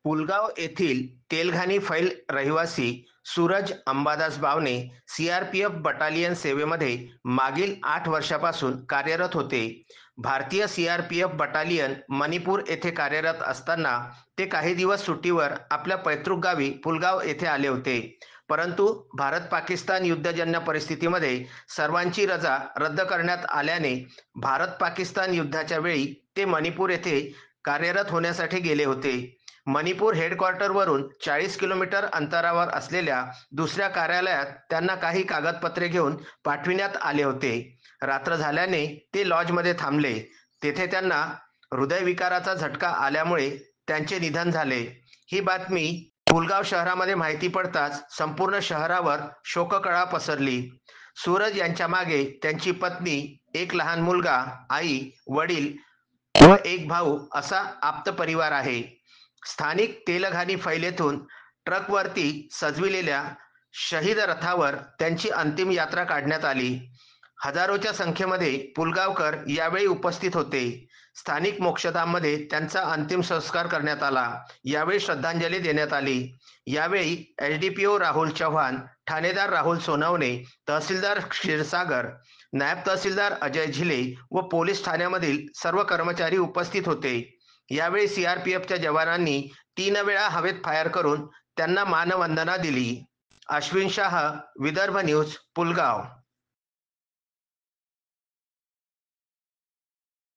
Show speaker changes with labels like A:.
A: पुलगाव येथील तेलघानी फैल रहिवासी सूरज अंबादास बावने सीआरपीएफ बटालियन सेवेमध्ये मागील 8 वर्षापासून कार्यरत होते. भारतीय सीआरपीएफ बटालियन मणिपूर येथे कार्यरत असताना ते काही दिवस सुट्टीवर आपल्या पैतृक गावी पुलगाव येथे आले होते. परंतु भारत-पाकिस्तान युद्धजन्य परिस्थितीमध्ये सर्वांची रजा रद्द करण्यात आल्याने भारत-पाकिस्तान युद्धाच्या वेळी ते मणिपूर येथे कार्यरत होण्यासाठी गेले होते. मणिपूर हेडक्वार्टरवरून 40 किलोमीटर अंतरावर असलेल्या दुसऱ्या कार्यालयात त्यांना काही कागदपत्रे घेऊन पाठविण्यात आले होते. रात्र झाल्याने ते लॉजमध्ये थांबले. तेथे त्यांना हृदयविकाराचा झटका आल्यामुळे त्यांचे निधन झाले. ही बातमी पुलगाव शहरामध्ये माहिती पडताच संपूर्ण शहरावर शोककळा पसरली. सूरज यांच्या मागे त्यांची पत्नी, एक लहान मुलगा, आई, वडील व एक भाऊ असा आप्त परिवार आहे. स्थानिक तेलघानी फैल येथून ट्रकवरती सजविलेल्या शहीद रथावर त्यांची अंतिम यात्रा काढण्यात आली. हजारोच्या संख्येमध्ये पुलगावकर यावेळी उपस्थित होते. स्थानिक मोक्षधाममध्ये त्यांचा अंतिम संस्कार करण्यात आला. यावेळी श्रद्धांजली देण्यात आली. यावेळी एसडीपीओ राहुल चव्हाण, ठाणेदार राहुल सोनवणे, तहसीलदार क्षीरसागर, नायब तहसीलदार अजय झिले व पोलीस ठाण्यामधील सर्व कर्मचारी उपस्थित होते. यावेळी सीआरपीएफच्या जवानांनी 3 वेळा हवेत फायर करून त्यांना मानवंदना दिली. अश्विन शाह, विदर्भ न्यूज, पुलगाव.